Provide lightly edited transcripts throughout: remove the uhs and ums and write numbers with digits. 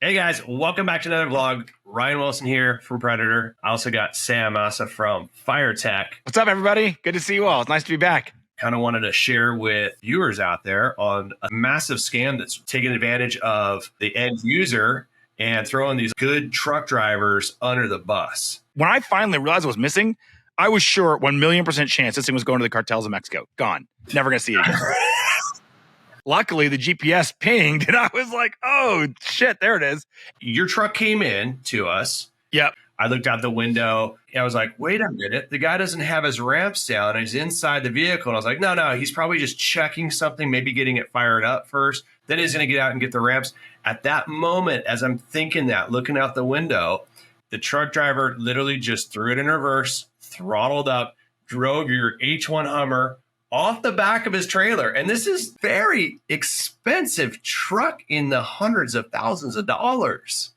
Hey guys, welcome back to another vlog. Ryan Wilson here from Predator. I also got Sam Massa from Fire Tech. What's up, everybody? Good to see you all. It's nice to be back. Kind of wanted to share with viewers out there on a massive scam that's taking advantage of the end user and throwing these good truck drivers under the bus. When I finally realized it was missing, I was sure 1,000,000% chance this thing was going to the cartels of Mexico. Gone. Never going to see it again. Luckily, the GPS pinged, and I was like, oh, shit, there it is. Your truck came in to us. Yep. I looked out the window. And I was like, wait a minute. The guy doesn't have his ramps down. He's inside the vehicle. And I was like, no, he's probably just checking something, maybe getting it fired up first. Then he's going to get out and get the ramps. At that moment, as I'm thinking that, looking out the window, the truck driver literally just threw it in reverse, throttled up, drove your H1 Hummer off the back of his trailer. And this is very expensive truck in the hundreds of thousands of dollars.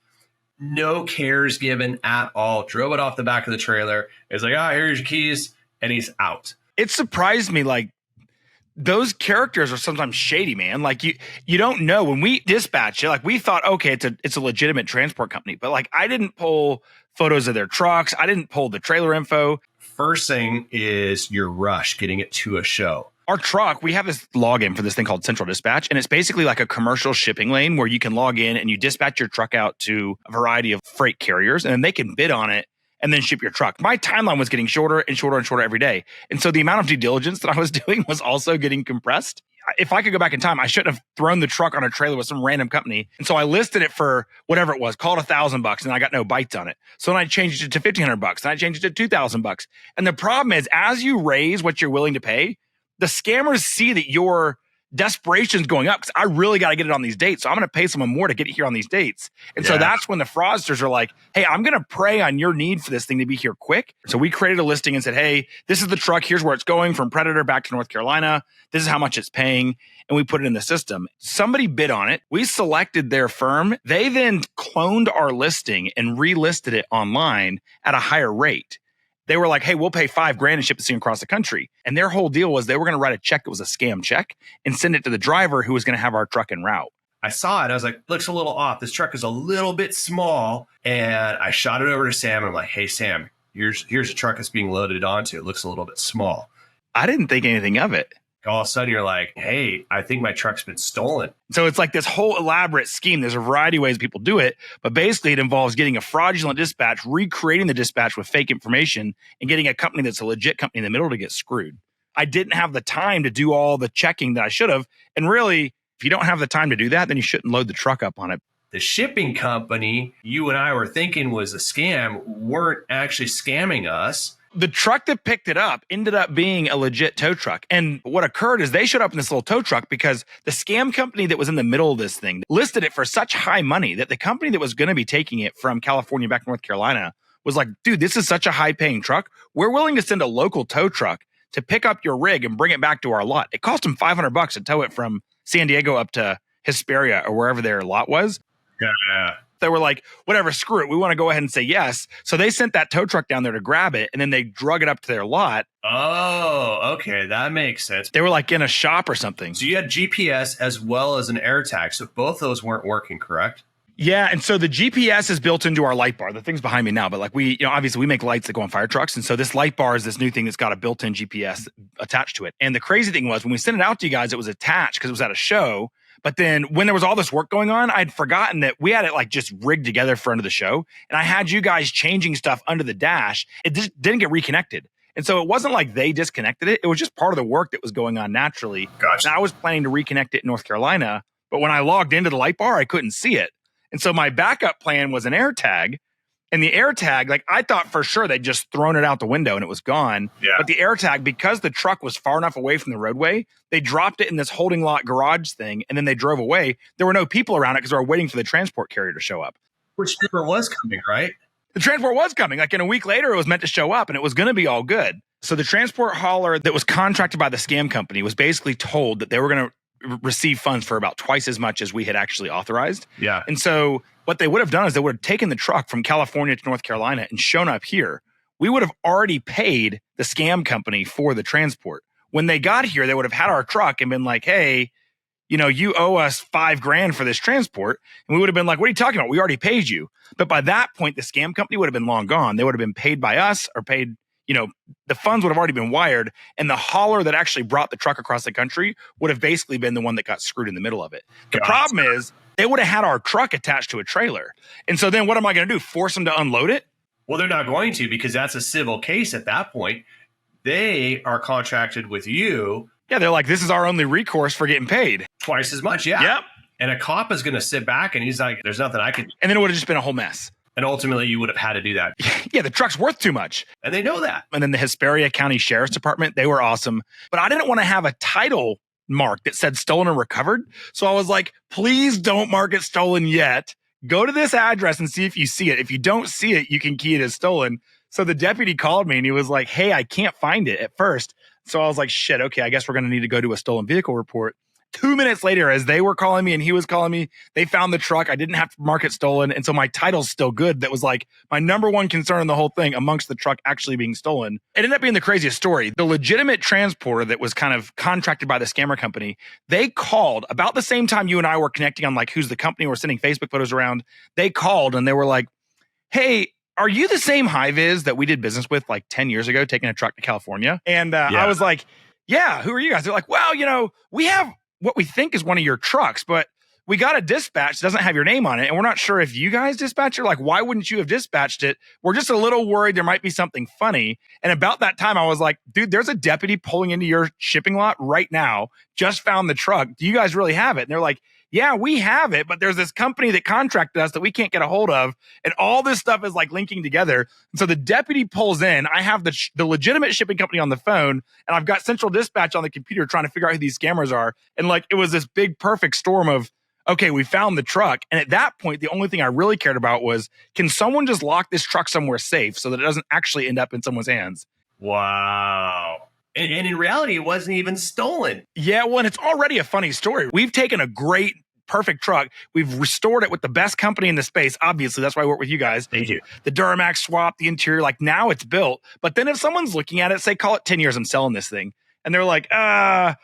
No cares given at all. Drove it off the back of the trailer. It's like, here's your keys. And he's out. It surprised me. Like, those characters are sometimes shady, man. Like, you don't know. When we dispatch it, like, we thought, okay, it's a legitimate transport company. But like, I didn't pull photos of their trucks. I didn't pull the trailer info. First thing is your rush, getting it to a show. Our truck, we have this login for this thing called Central Dispatch, and it's basically like a commercial shipping lane where you can log in and you dispatch your truck out to a variety of freight carriers, and then they can bid on it and then ship your truck. My timeline was getting shorter and shorter and shorter every day. And so the amount of due diligence that I was doing was also getting compressed. If I could go back in time, I shouldn't have thrown the truck on a trailer with some random company. And so I listed it for whatever it was, called $1,000, and I got no bites on it. So then I changed it to $1,500, and I changed it to $2,000. And the problem is, as you raise what you're willing to pay, the scammers see that your desperation's going up because I really got to get it on these dates. So I'm going to pay someone more to get it here on these dates. And so that's when the fraudsters are like, hey, I'm going to prey on your need for this thing to be here quick. So we created a listing and said, hey, this is the truck. Here's where it's going from Predator back to North Carolina. This is how much it's paying. And we put it in the system. Somebody bid on it. We selected their firm. They then cloned our listing and relisted it online at a higher rate. They were like, hey, we'll pay $5,000 and ship this thing across the country. And their whole deal was they were going to write a check that was a scam check and send it to the driver who was going to have our truck en route. I saw it. I was like, looks a little off. This truck is a little bit small. And I shot it over to Sam. And I'm like, hey, Sam, here's a truck that's being loaded onto. It looks a little bit small. I didn't think anything of it. All of a sudden, you're like, hey, I think my truck's been stolen. So it's like this whole elaborate scheme. There's a variety of ways people do it, but basically it involves getting a fraudulent dispatch, recreating the dispatch with fake information, and getting a company that's a legit company in the middle to get screwed. I didn't have the time to do all the checking that I should have. And really, if you don't have the time to do that, then you shouldn't load the truck up on it. The shipping company you and I were thinking was a scam weren't actually scamming us. The truck that picked it up ended up being a legit tow truck. And what occurred is they showed up in this little tow truck because the scam company that was in the middle of this thing listed it for such high money that the company that was going to be taking it from California back to North Carolina was like, dude, this is such a high paying truck. We're willing to send a local tow truck to pick up your rig and bring it back to our lot. It cost them $500 to tow it from San Diego up to Hesperia or wherever their lot was. Yeah. They were like, whatever, screw it. We want to go ahead and say yes. So they sent that tow truck down there to grab it, and then they drug it up to their lot. Oh, okay. That makes sense. They were like in a shop or something. So you had GPS as well as an AirTag. So both those weren't working, correct? Yeah. And so the GPS is built into our light bar. The thing's behind me now, but like obviously we make lights that go on fire trucks. And so this light bar is this new thing that's got a built-in GPS attached to it. And the crazy thing was when we sent it out to you guys, it was attached because it was at a show. But then when there was all this work going on, I'd forgotten that we had it like just rigged together for under the show. And I had you guys changing stuff under the dash. It just didn't get reconnected. And so it wasn't like they disconnected it. It was just part of the work that was going on naturally. Gotcha. And I was planning to reconnect it in North Carolina. But when I logged into the light bar, I couldn't see it. And so my backup plan was an AirTag. And the AirTag, like I thought for sure they'd just thrown it out the window and it was gone. Yeah. But the AirTag, because the truck was far enough away from the roadway, they dropped it in this holding lot garage thing and then they drove away. There were no people around it because they were waiting for the transport carrier to show up. Which never was coming, right? The transport was coming. Like in a week later, it was meant to show up and it was going to be all good. So the transport hauler that was contracted by the scam company was basically told that they were going to receive funds for about twice as much as we had actually authorized. Yeah. And so what they would have done is they would have taken the truck from California to North Carolina and shown up here. We would have already paid the scam company for the transport. When they got here, they would have had our truck and been like, hey, you owe us $5,000 for this transport. And we would have been like, what are you talking about? We already paid you. But by that point, the scam company would have been long gone. They would have been paid by us or paid, the funds would have already been wired. And the hauler that actually brought the truck across the country would have basically been the one that got screwed in the middle of it. The problem is they would have had our truck attached to a trailer. And so then what am I going to do? Force them to unload it? Well, they're not going to, because that's a civil case at that point. They are contracted with you. Yeah, they're like, this is our only recourse for getting paid. Twice as much, yeah. Yep. And a cop is going to sit back and he's like, there's nothing I can do. And then it would have just been a whole mess. And ultimately, you would have had to do that. Yeah, the truck's worth too much. And they know that. And then the Hesperia County Sheriff's Department, they were awesome. But I didn't want to have a title mark that said stolen or recovered. So I was like, please don't mark it stolen yet. Go to this address and see if you see it. If you don't see it, you can key it as stolen. So the deputy called me and he was like, hey, I can't find it at first. So I was like, shit, okay, I guess we're going to need to go do a stolen vehicle report. 2 minutes later, as they were calling me and he was calling me, they found the truck. I didn't have to mark it stolen. And so my title's still good. That was like my number one concern in the whole thing, amongst the truck actually being stolen. It ended up being the craziest story. The legitimate transporter that was kind of contracted by the scammer company, they called about the same time you and I were connecting on like who's the company, we're sending Facebook photos around. They called and they were like, hey, are you the same high-vis that we did business with like 10 years ago, taking a truck to California? And I was like, yeah, who are you guys? They're like, well, we have what we think is one of your trucks, but we got a dispatch that doesn't have your name on it. And we're not sure if you guys dispatched it. Like, why wouldn't you have dispatched it? We're just a little worried there might be something funny. And about that time, I was like, dude, there's a deputy pulling into your shipping lot right now. Just found the truck. Do you guys really have it? And they're like, yeah, we have it, but there's this company that contracted us that we can't get a hold of. And all this stuff is like linking together. And so the deputy pulls in. I have the legitimate shipping company on the phone, and I've got central dispatch on the computer trying to figure out who these scammers are. And like, it was this big perfect storm of, okay, we found the truck. And at that point, the only thing I really cared about was, can someone just lock this truck somewhere safe so that it doesn't actually end up in someone's hands? Wow. And in reality, it wasn't even stolen. Yeah, well, and it's already a funny story. We've taken a great, perfect truck. We've restored it with the best company in the space. Obviously, that's why I work with you guys. Thank you. The Duramax swap, the interior, like now it's built. But then if someone's looking at it, say, call it 10 years, I'm selling this thing. And they're like, I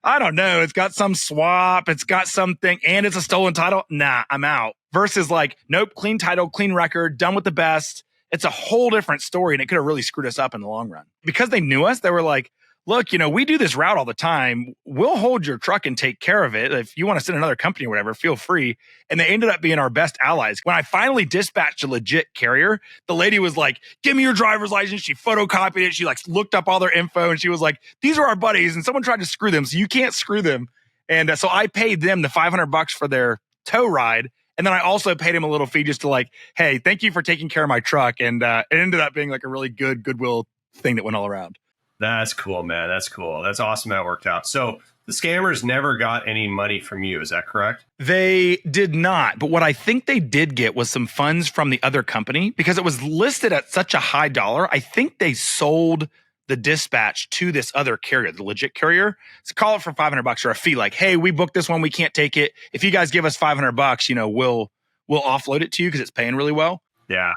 don't know. It's got some swap. It's got something and it's a stolen title. Nah, I'm out. Versus like, nope, clean title, clean record, done with the best. It's a whole different story. And it could have really screwed us up in the long run. Because they knew us, they were like, look, we do this route all the time. We'll hold your truck and take care of it. If you want to send another company or whatever, feel free. And they ended up being our best allies. When I finally dispatched a legit carrier, the lady was like, give me your driver's license. She photocopied it. She like looked up all their info and she was like, these are our buddies. And someone tried to screw them. So you can't screw them. And so I paid them the $500 for their tow ride. And then I also paid him a little fee just to like, hey, thank you for taking care of my truck. And it ended up being like a really good goodwill thing that went all around. That's cool, man. That's cool. That's awesome that worked out. So the scammers never got any money from you. Is that correct? They did not. But what I think they did get was some funds from the other company because it was listed at such a high dollar. I think they sold the dispatch to this other carrier, the legit carrier. So call it for $500 or a fee. Like, hey, we booked this one. We can't take it. If you guys give us $500, we'll offload it to you because it's paying really well. Yeah.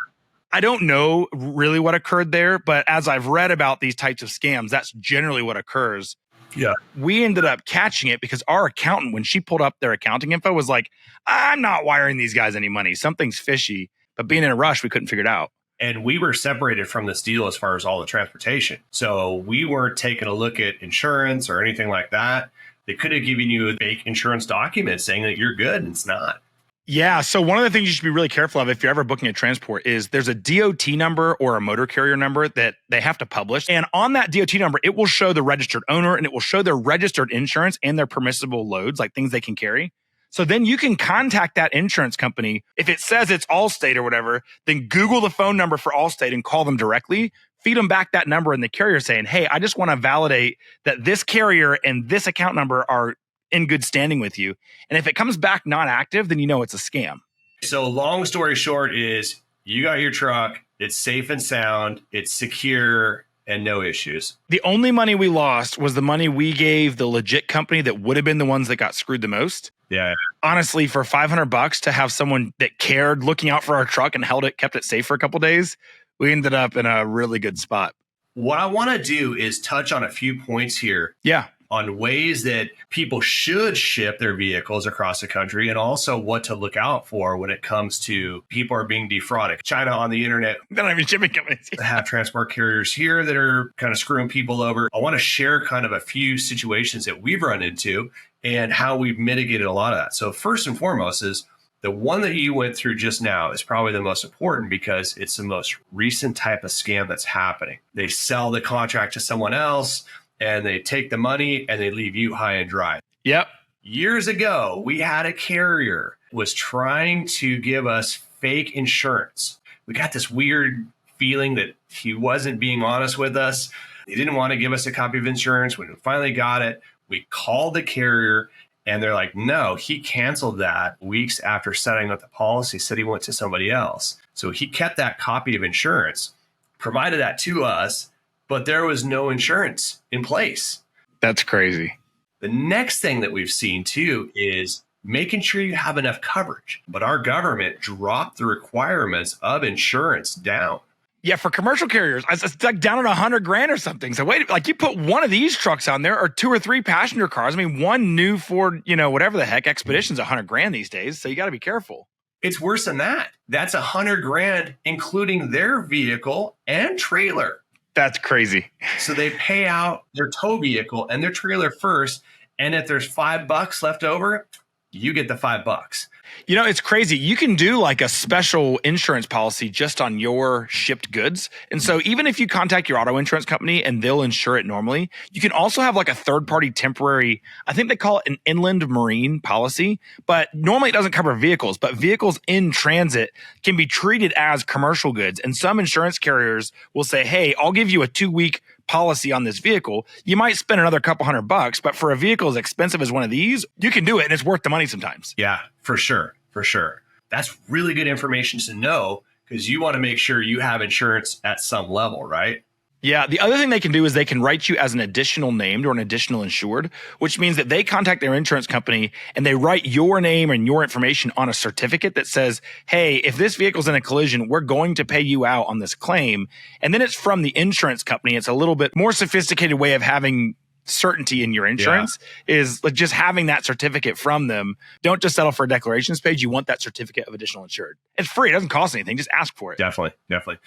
I don't know really what occurred there, but as I've read about these types of scams, that's generally what occurs. Yeah. We ended up catching it because our accountant, when she pulled up their accounting info, was like, I'm not wiring these guys any money. Something's fishy. But being in a rush, we couldn't figure it out. And we were separated from this deal as far as all the transportation. So we weren't taking a look at insurance or anything like that. They could have given you a fake insurance document saying that you're good, and it's not. Yeah. So one of the things you should be really careful of if you're ever booking a transport is there's a DOT number or a motor carrier number that they have to publish. And on that DOT number, it will show the registered owner and it will show their registered insurance and their permissible loads, like things they can carry. So then you can contact that insurance company. If it says it's Allstate or whatever, then Google the phone number for Allstate and call them directly. Feed them back that number and the carrier saying, hey, I just want to validate that this carrier and this account number are in good standing with you. And if it comes back not active, then it's a scam. So long story short is you got your truck. It's safe and sound. It's secure and no issues. The only money we lost was the money we gave the legit company that would have been the ones that got screwed the most. Yeah. Honestly, for $500 to have someone that cared looking out for our truck and kept it safe for a couple of days, we ended up in a really good spot. What I want to do is touch on a few points here. Yeah. on ways that people should ship their vehicles across the country, and also what to look out for when it comes to people are being defrauded. China on the internet, They're not even shipping companies. have transport carriers here that are kind of screwing people over. I want to share kind of a few situations that we've run into and how we've mitigated a lot of that. So first and foremost is the one that you went through just now is probably the most important because it's the most recent type of scam that's happening. They sell the contract to someone else and they take the money and they leave you high and dry. Yep. Years ago, we had a carrier was trying to give us fake insurance. We got this weird feeling that he wasn't being honest with us. He didn't want to give us a copy of insurance. When we finally got it, we called the carrier and they're like, no, he canceled that weeks after setting up the policy, said he went to somebody else. So he kept that copy of insurance, provided that to us, but there was no insurance in place. That's crazy. The next thing that we've seen too is making sure you have enough coverage. But our government dropped the requirements of insurance down. Yeah, for commercial carriers, it's like down at $100,000 or something. So wait, like you put one of these trucks on there or 2 or 3 passenger cars. I mean, one new Ford, whatever the heck, Expedition's $100,000 these days. So you got to be careful. It's worse than that. That's $100,000, including their vehicle and trailer. That's crazy. So they pay out their tow vehicle and their trailer first. And if there's $5 left over, you get the $5. It's crazy. You can do like a special insurance policy just on your shipped goods. And so even if you contact your auto insurance company and they'll insure it normally, you can also have like a third party temporary, I think they call it an inland marine policy, but normally it doesn't cover vehicles, but vehicles in transit can be treated as commercial goods. And some insurance carriers will say, hey, I'll give you a 2-week policy on this vehicle. You might spend another couple $100, but for a vehicle as expensive as one of these, you can do it and it's worth the money sometimes. Yeah, for sure. For sure. That's really good information to know because you want to make sure you have insurance at some level, right? Yeah. The other thing they can do is they can write you as an additional named or an additional insured, which means that they contact their insurance company and they write your name and your information on a certificate that says, hey, if this vehicle's in a collision, we're going to pay you out on this claim. And then it's from the insurance company. It's a little bit more sophisticated way of having certainty in your insurance is like just having that certificate from them. Don't just settle for a declarations page. You want that certificate of additional insured. It's free. It doesn't cost anything. Just ask for it. Definitely.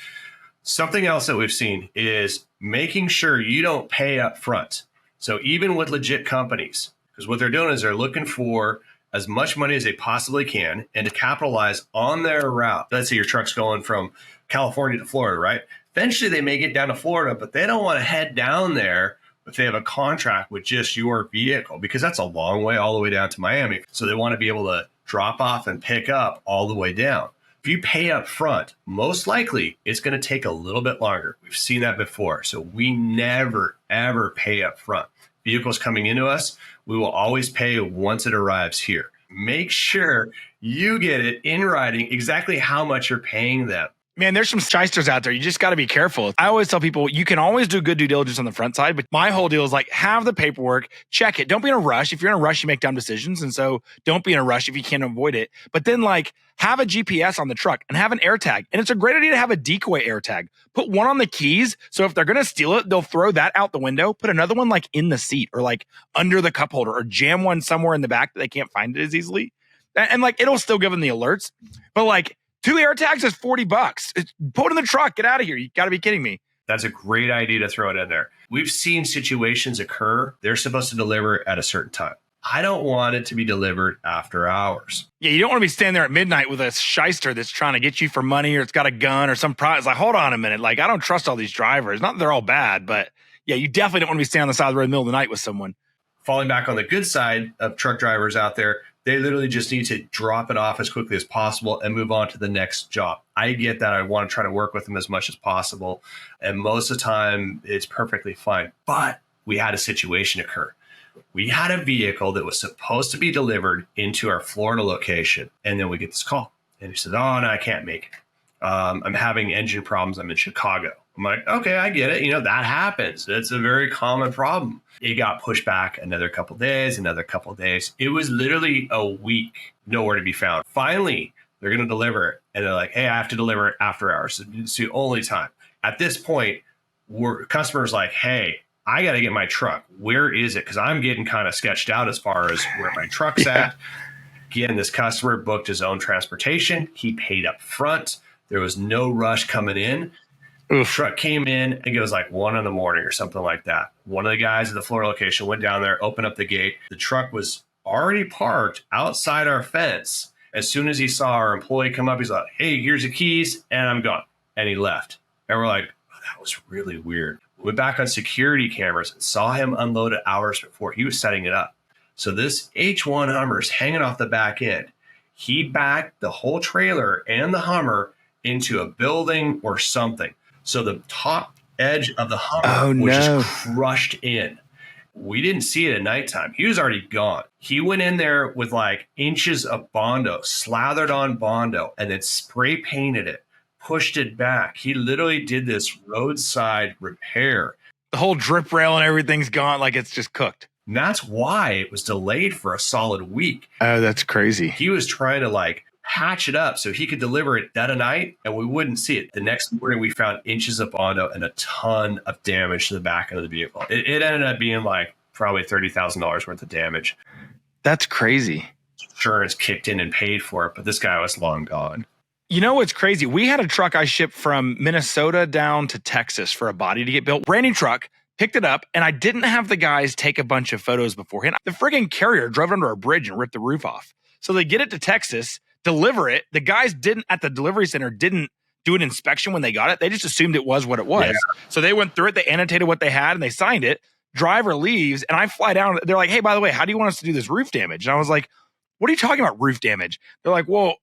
Something else that we've seen is making sure you don't pay up front. So even with legit companies, because what they're doing is they're looking for as much money as they possibly can and to capitalize on their route. Let's say your truck's going from California to Florida, right? Eventually they may get down to Florida, but they don't want to head down there if they have a contract with just your vehicle, because that's a long way all the way down to Miami. So they want to be able to drop off and pick up all the way down. If you pay up front, most likely it's going to take a little bit longer. We've seen that before. So we never, ever pay up front. Vehicles coming into us, we will always pay once it arrives here. Make sure you get it in writing exactly how much you're paying them. Man, there's some shysters out there. You just got to be careful. I always tell people you can always do good due diligence on the front side, but my whole deal is like have the paperwork, check it. Don't be in a rush. If you're in a rush, you make dumb decisions. And so don't be in a rush if you can't avoid it. But then like have a GPS on the truck and have an AirTag. And it's a great idea to have a decoy AirTag. Put one on the keys. So if they're going to steal it, they'll throw that out the window. Put another one like in the seat or like under the cup holder or jam one somewhere in the back that they can't find it as easily. And like it'll still give them the alerts. But like 2 AirTags is $40. Put it in the truck. Get out of here. You got to be kidding me. That's a great idea to throw it in there. We've seen situations occur. They're supposed to deliver at a certain time. I don't want it to be delivered after hours. Yeah, you don't want to be standing there at midnight with a shyster that's trying to get you for money or it's got a gun or some prize. Like, hold on a minute. Like, I don't trust all these drivers. Not that they're all bad, but yeah, you definitely don't want to be standing on the side of the road in the middle of the night with someone. Falling back on the good side of truck drivers out there, they literally just need to drop it off as quickly as possible and move on to the next job. I get that. I want to try to work with them as much as possible. And most of the time, it's perfectly fine. But we had a situation occur. We had a vehicle that was supposed to be delivered into our Florida location. And then we get this call. And he said, oh, no, I can't make it. I'm having engine problems. I'm in Chicago. I'm like, okay, I get it. That happens. It's a very common problem. It got pushed back another couple of days. It was literally a week, nowhere to be found. Finally, they're going to deliver it. And they're like, hey, I have to deliver it after hours. It's the only time. At this point, customers like, hey, I got to get my truck. Where is it? Because I'm getting kind of sketched out as far as where my truck's at. Again, this customer booked his own transportation. He paid up front. There was no rush coming in. Oof. Truck came in. I think it was like 1 a.m. or something like that. One of the guys at the Florida location went down there, opened up the gate. The truck was already parked outside our fence. As soon as he saw our employee come up, he's like, hey, here's the keys, and I'm gone. And he left. And we're like, oh, that was really weird. We went back on security cameras and saw him unload it hours before. He was setting it up. So this H1 Hummer is hanging off the back end. He backed the whole trailer and the Hummer into a building or something. So the top edge of the Hummer was just crushed in. We didn't see it at nighttime. He was already gone. He went in there with like inches of Bondo, slathered on Bondo, and then spray painted it, pushed it back. He literally did this roadside repair. The whole drip rail and everything's gone, like it's just cooked. And that's why it was delayed for a solid week. Oh, that's crazy. He was trying to like patch it up so he could deliver it dead of night and we wouldn't see it. The next morning, we found inches of Bondo and a ton of damage to the back of the vehicle. It ended up being like probably $30,000 worth of damage. That's crazy. Insurance kicked in and paid for it, but this guy was long gone. You know what's crazy? We had a truck I shipped from Minnesota down to Texas for a body to get built. Brand new truck. Picked it up, and I didn't have the guys take a bunch of photos beforehand. The friggin' carrier drove under a bridge and ripped the roof off. So they get it to Texas, deliver it. The guys at the delivery center didn't do an inspection when they got it. They just assumed it was what it was. Yeah. So they went through it, they annotated what they had, and they signed it. Driver leaves, and I fly down. They're like, hey, by the way, how do you want us to do this roof damage? And I was like, what are you talking about, roof damage? They're like, well,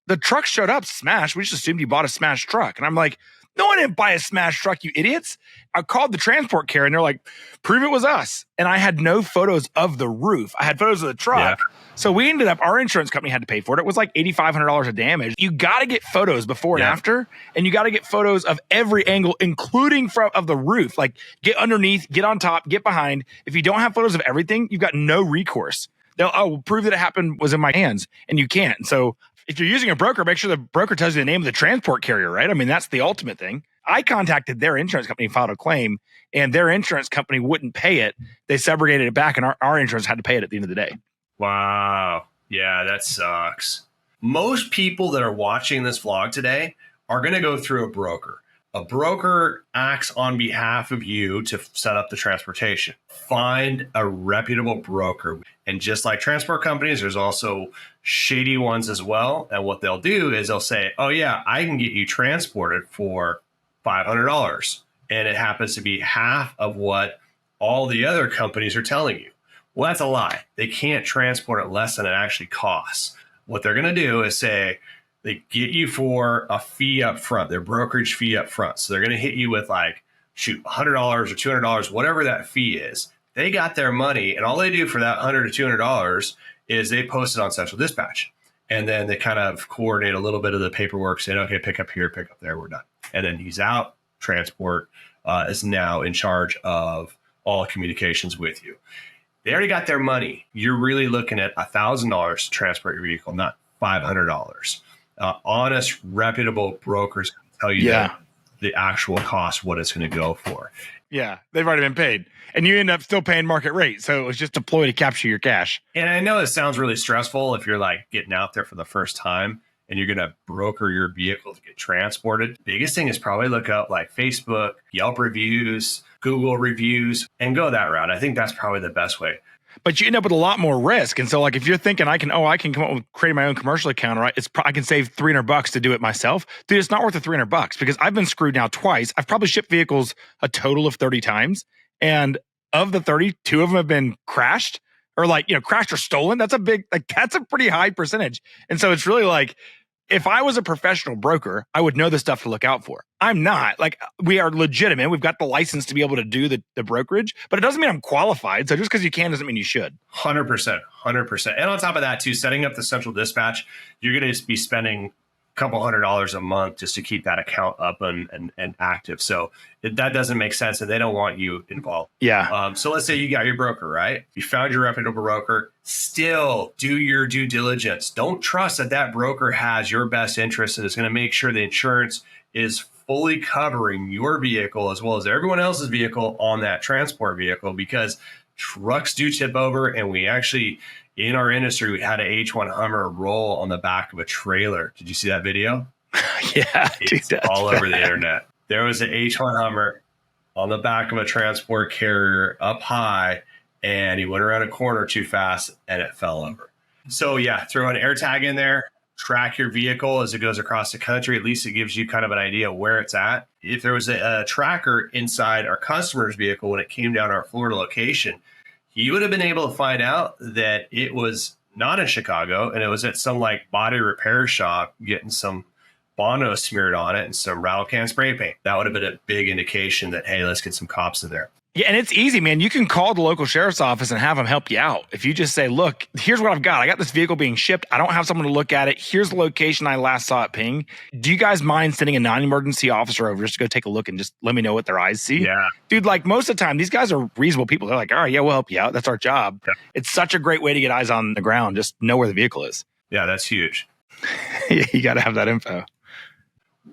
the truck showed up smashed. We just assumed you bought a smashed truck. And I'm like, no, I didn't buy a smashed truck, you idiots. I called the transport carrier and they're like, prove it was us. And I had no photos of the roof. I had photos of the truck. Yeah. So we ended up, our insurance company had to pay for it. It was like $8,500 of damage. You got to get photos before and after, and you got to get photos of every angle, including of the roof. Like get underneath, get on top, get behind. If you don't have photos of everything, you've got no recourse. They'll prove that it happened was in my hands, and you can't. So if you're using a broker, make sure the broker tells you the name of the transport carrier, right? I mean, that's the ultimate thing. I contacted their insurance company and filed a claim, and their insurance company wouldn't pay it. They subrogated it back, and our insurance had to pay it at the end of the day. Wow. Yeah, that sucks. Most people that are watching this vlog today are going to go through a broker. A broker acts on behalf of you to set up the transportation. Find a reputable broker. And just like transport companies, there's also shady ones as well. And what they'll do is they'll say, oh, yeah, I can get you transported for $500. And it happens to be half of what all the other companies are telling you. Well, that's a lie. They can't transport it less than it actually costs. What they're going to do is say, they get you for a fee up front, their brokerage fee up front. So they're going to hit you with like, $100 or $200, whatever that fee is. They got their money, and all they do for that $100 or $200 is they post it on Central Dispatch. And then they kind of coordinate a little bit of the paperwork, saying, okay, pick up here, pick up there, we're done. And then he's out. Transport is now in charge of all communications with you. They already got their money. You're really looking at $1,000 to transport your vehicle, not $500. Honest, reputable brokers can tell you that the actual cost, what it's going to go for. Yeah, they've already been paid. And you end up still paying market rate. So it was just a ploy to capture your cash. And I know it sounds really stressful if you're like getting out there for the first time and you're going to broker your vehicle to get transported. Biggest thing is probably look up like Facebook, Yelp reviews, Google reviews, and go that route. I think that's probably the best way. But you end up with a lot more risk. And so like if you're thinking I can come up with creating my own commercial account, right? I can save $300 to do it myself. Dude, it's not worth the $300 because I've been screwed now twice. I've probably shipped vehicles a total of 30 times. And of the 30, 2 of them have been crashed or crashed or stolen. That's a pretty high percentage. And so it's really like, if I was a professional broker, I would know the stuff to look out for. I'm not. Like, we are legitimate. We've got the license to be able to do the brokerage, but it doesn't mean I'm qualified. So just because you can doesn't mean you should. 100%. And on top of that, too, setting up the Central Dispatch, you're going to be spending a couple $100 a month just to keep that account up and active. So that doesn't make sense, and they don't want you involved. Yeah. So let's say you got your broker, right? You found your reputable broker. Still do your due diligence. Don't trust that broker has your best interest and is going to make sure the insurance is fully covering your vehicle as well as everyone else's vehicle on that transport vehicle, because trucks do tip over. And we actually, in our industry, we had an H1 Hummer roll on the back of a trailer. Did you see that video? Yeah, it's dude, all over the internet. There was an H1 Hummer on the back of a transport carrier up high, and he went around a corner too fast and it fell over. So yeah, throw an air tag in there, track your vehicle as it goes across the country. At least it gives you kind of an idea of where it's at. If there was a tracker inside our customer's vehicle when it came down our Florida location, he would have been able to find out that it was not in Chicago and it was at some like body repair shop getting some Bono smeared on it and some rattle can spray paint. That would have been a big indication that, hey, let's get some cops in there. Yeah, and it's easy, man. You can call the local sheriff's office and have them help you out. If you just say, look, here's what I've got. I got this vehicle being shipped. I don't have someone to look at it. Here's the location I last saw it ping. Do you guys mind sending a non-emergency officer over just to go take a look and just let me know what their eyes see? Yeah. Dude, like most of the time, these guys are reasonable people. They're like, all right, yeah, we'll help you out. That's our job. Yeah. It's such a great way to get eyes on the ground. Just know where the vehicle is. Yeah, that's huge. You got to have that info.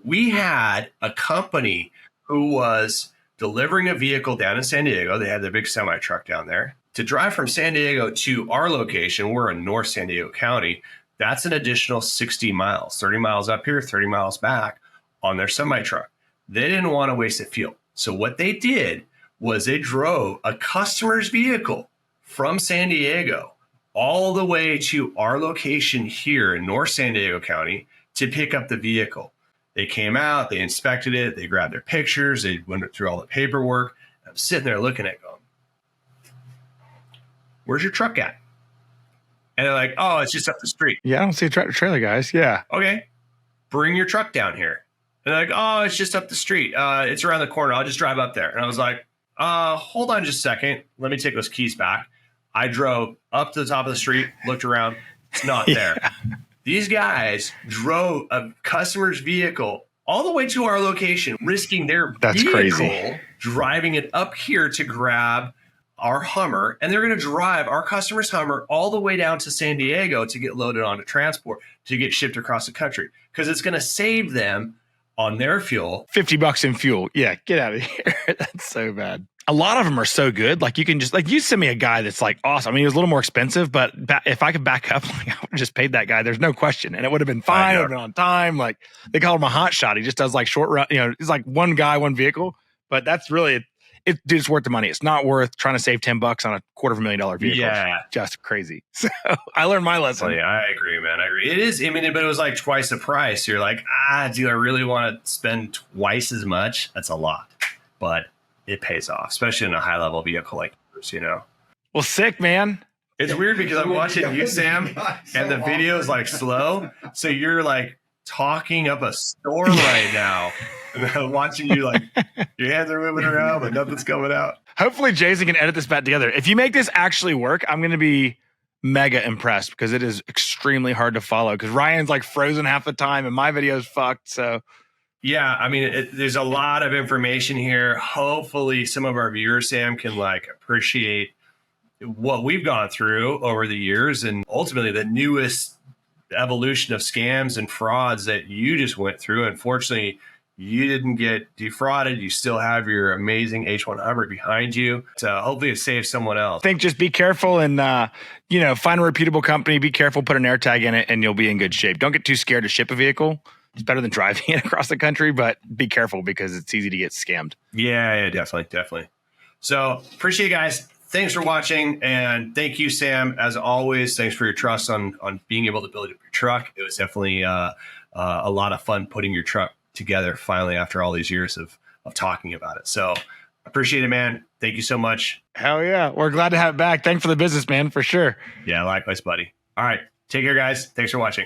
We had a company who was delivering a vehicle down in San Diego. They had their big semi truck down there. To drive from San Diego to our location, we're in North San Diego County. That's an additional 60 miles, 30 miles up here, 30 miles back on their semi truck. They didn't want to waste the fuel. So what they did was they drove a customer's vehicle from San Diego all the way to our location here in North San Diego County to pick up the vehicle. They came out, they inspected it, they grabbed their pictures, they went through all the paperwork. I'm sitting there looking at it going, where's your truck at? And they're like, oh, it's just up the street. Yeah, I don't see a tractor trailer, guys. Yeah. Okay, bring your truck down here. And they're like, oh, it's just up the street. It's around the corner. I'll just drive up there. And I was like, hold on just a second. Let me take those keys back. I drove up to the top of the street, looked around. It's not there. These guys drove a customer's vehicle all the way to our location, risking their vehicle, crazy. Driving it up here to grab our Hummer. And they're going to drive our customer's Hummer all the way down to San Diego to get loaded onto transport, to get shipped across the country, because it's going to save them on their fuel. $50 in fuel. Yeah, get out of here. That's so bad. A lot of them are so good. Like you can just you send me a guy that's like awesome. I mean, he was a little more expensive, but if I could back up, like I would have just paid that guy. There's no question. And it would have been fine. It would have been on time. Like they call him a hot shot. He just does like short run, he's like one guy, one vehicle, but that's really, it's worth the money. It's not worth trying to save $10 on a $250,000 vehicle. Yeah. Just crazy. So I learned my lesson. Oh, yeah, I agree, man. I agree. It is. I mean, but it was like twice the price. You're like, do I really want to spend twice as much? That's a lot, but it pays off, especially in a high level vehicle like yours, Well, sick, man. It's weird because I'm watching you, Sam, and the video is like slow. So you're like talking up a storm right now. And I'm watching you like your hands are moving around, but nothing's coming out. Hopefully Jason can edit this back together. If you make this actually work, I'm going to be mega impressed because it is extremely hard to follow because Ryan's like frozen half the time and my video is fucked. So yeah, I mean, there's a lot of information here. Hopefully some of our viewers, Sam, can like appreciate what we've gone through over the years and ultimately the newest evolution of scams and frauds that you just went through. Unfortunately, you didn't get defrauded. You still have your amazing H1 Hummer behind you. So hopefully it saves someone else. I think just be careful and, find a reputable company. Be careful, put an air tag in it, and you'll be in good shape. Don't get too scared to ship a vehicle. It's better than driving it across the country, but be careful because it's easy to get scammed. Yeah, definitely. So appreciate you guys. Thanks for watching. And thank you, Sam. As always, thanks for your trust on being able to build up your truck. It was definitely a lot of fun putting your truck together finally after all these years of talking about it. So appreciate it, man. Thank you so much. Hell yeah. We're glad to have it back. Thanks for the business, man, for sure. Yeah, likewise, buddy. All right. Take care, guys. Thanks for watching.